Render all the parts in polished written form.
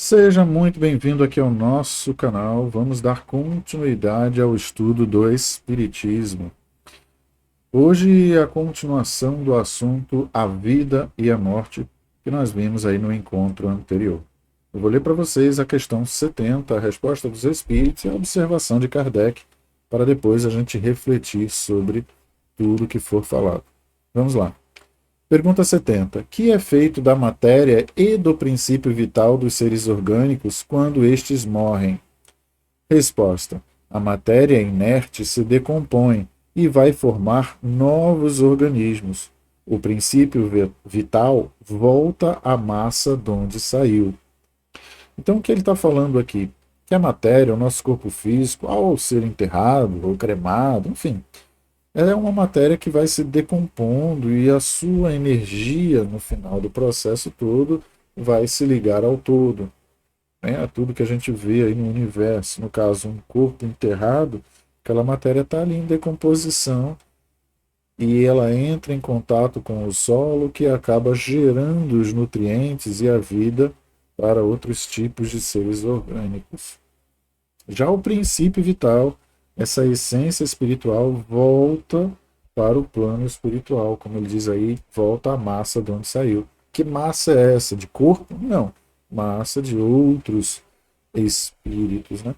Seja muito bem-vindo aqui ao nosso canal. Vamos dar continuidade ao estudo do Espiritismo. Hoje a continuação do assunto A Vida e a Morte, que nós vimos aí no encontro anterior. Eu vou ler para vocês a questão 70, a resposta dos Espíritos e a observação de Kardec, para depois a gente refletir sobre tudo que for falado. Vamos lá. Pergunta 70. Que é feito da matéria e do princípio vital dos seres orgânicos quando estes morrem? Resposta. A matéria inerte se decompõe e vai formar novos organismos. O princípio vital volta à massa de onde saiu. Então, o que ele está falando aqui? Que a matéria, o nosso corpo físico, ao ser enterrado ou cremado, enfim, ela é uma matéria que vai se decompondo e a sua energia no final do processo todo vai se ligar ao todo, né? A tudo que a gente vê aí no universo. No caso, um corpo enterrado, aquela matéria está ali em decomposição e ela entra em contato com o solo que acaba gerando os nutrientes e a vida para outros tipos de seres orgânicos. Já o princípio vital, essa essência espiritual volta para o plano espiritual, como ele diz aí, volta à massa de onde saiu. Que massa é essa? De corpo? Não. Massa de outros espíritos, né?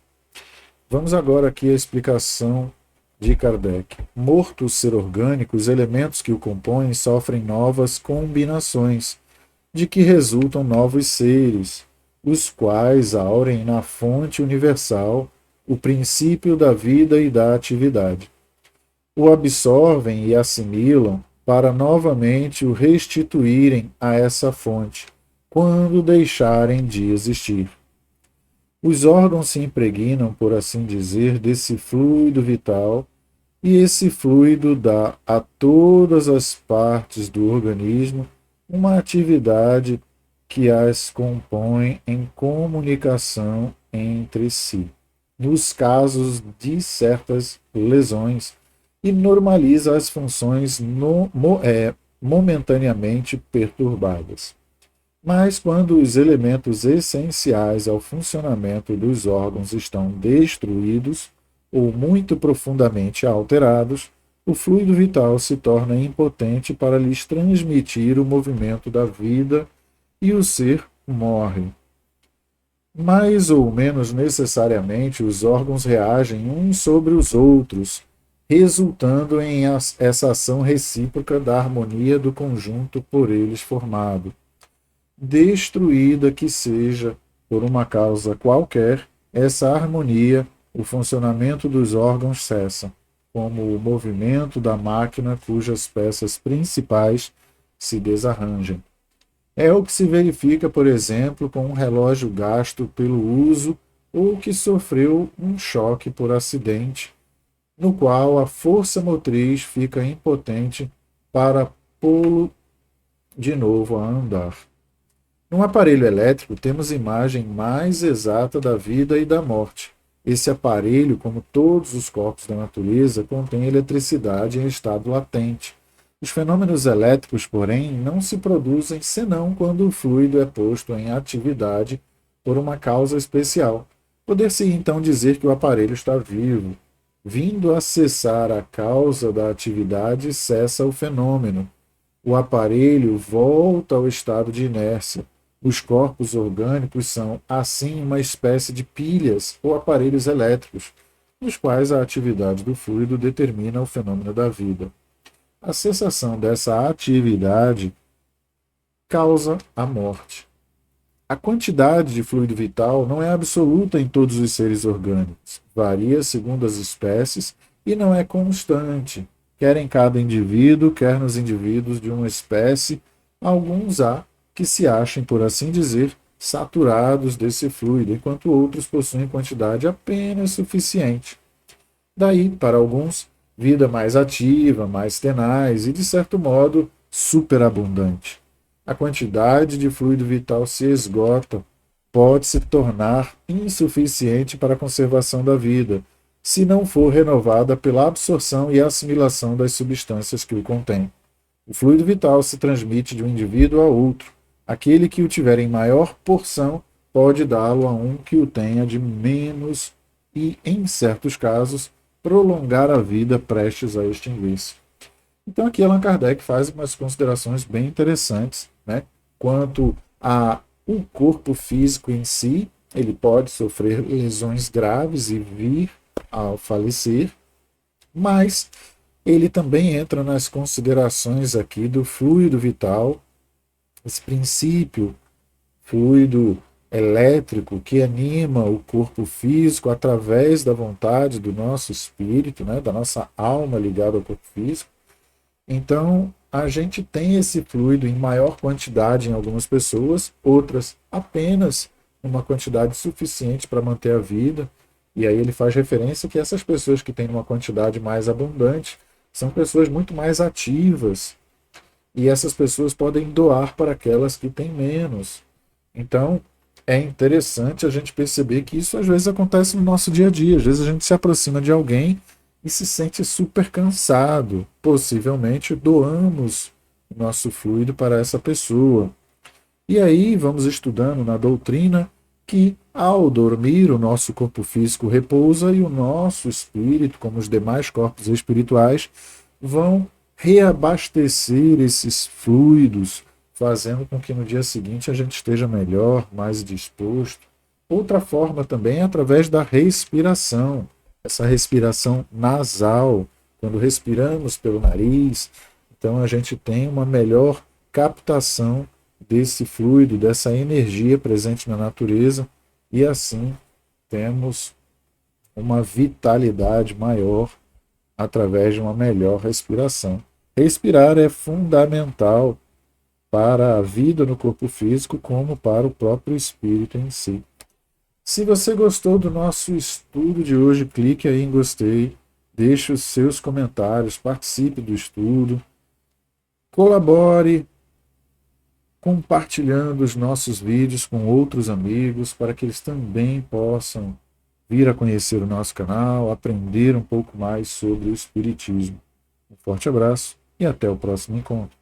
Vamos agora aqui à explicação de Kardec. Morto o ser orgânico, os elementos que o compõem sofrem novas combinações, de que resultam novos seres, os quais aurem na fonte universal o princípio da vida e da atividade. O absorvem e assimilam para novamente o restituírem a essa fonte, quando deixarem de existir. Os órgãos se impregnam, por assim dizer, desse fluido vital, e esse fluido dá a todas as partes do organismo uma atividade que as compõe em comunicação entre si, nos casos de certas lesões, e normaliza as funções momentaneamente perturbadas. Mas quando os elementos essenciais ao funcionamento dos órgãos estão destruídos ou muito profundamente alterados, o fluido vital se torna impotente para lhes transmitir o movimento da vida e o ser morre. Mais ou menos necessariamente, os órgãos reagem uns sobre os outros, resultando em essa ação recíproca da harmonia do conjunto por eles formado. Destruída que seja, por uma causa qualquer, essa harmonia, o funcionamento dos órgãos cessa, como o movimento da máquina cujas peças principais se desarranjem. É o que se verifica, por exemplo, com um relógio gasto pelo uso ou que sofreu um choque por acidente, no qual a força motriz fica impotente para pô-lo de novo a andar. No aparelho elétrico, temos imagem mais exata da vida e da morte. Esse aparelho, como todos os corpos da natureza, contém eletricidade em estado latente. Os fenômenos elétricos, porém, não se produzem senão quando o fluido é posto em atividade por uma causa especial. Poder-se então dizer que o aparelho está vivo. Vindo a cessar a causa da atividade, cessa o fenômeno. O aparelho volta ao estado de inércia. Os corpos orgânicos são, assim, uma espécie de pilhas ou aparelhos elétricos, nos quais a atividade do fluido determina o fenômeno da vida. A cessação dessa atividade causa a morte. A quantidade de fluido vital não é absoluta em todos os seres orgânicos. Varia segundo as espécies e não é constante, quer em cada indivíduo, quer nos indivíduos de uma espécie. Alguns há que se achem, por assim dizer, saturados desse fluido, enquanto outros possuem quantidade apenas suficiente. Daí, para alguns, vida mais ativa, mais tenaz e, de certo modo, superabundante. A quantidade de fluido vital se esgota, pode se tornar insuficiente para a conservação da vida, se não for renovada pela absorção e assimilação das substâncias que o contêm. O fluido vital se transmite de um indivíduo a outro. Aquele que o tiver em maior porção pode dá-lo a um que o tenha de menos e, em certos casos, prolongar a vida prestes a extinguir-se. Então aqui Allan Kardec faz umas considerações bem interessantes, né? Quanto a o corpo físico em si, ele pode sofrer lesões graves e vir a falecer, mas ele também entra nas considerações aqui do fluido vital, esse princípio fluido elétrico que anima o corpo físico através da vontade do nosso espírito, né, da nossa alma ligada ao corpo físico. Então, a gente tem esse fluido em maior quantidade em algumas pessoas, outras apenas uma quantidade suficiente para manter a vida. E aí ele faz referência que essas pessoas que têm uma quantidade mais abundante são pessoas muito mais ativas, e essas pessoas podem doar para aquelas que têm menos. Então, é interessante a gente perceber que isso às vezes acontece no nosso dia a dia. Às vezes a gente se aproxima de alguém e se sente super cansado. Possivelmente doamos o nosso fluido para essa pessoa. E aí vamos estudando na doutrina que ao dormir o nosso corpo físico repousa e o nosso espírito, como os demais corpos espirituais, vão reabastecer esses fluidos, fazendo com que no dia seguinte a gente esteja melhor, mais disposto. Outra forma também é através da respiração, essa respiração nasal, quando respiramos pelo nariz, então a gente tem uma melhor captação desse fluido, dessa energia presente na natureza, e assim temos uma vitalidade maior através de uma melhor respiração. Respirar é fundamental para a vida no corpo físico, como para o próprio espírito em si. Se você gostou do nosso estudo de hoje, clique aí em gostei, deixe os seus comentários, participe do estudo, colabore compartilhando os nossos vídeos com outros amigos para que eles também possam vir a conhecer o nosso canal, aprender um pouco mais sobre o Espiritismo. Um forte abraço e até o próximo encontro.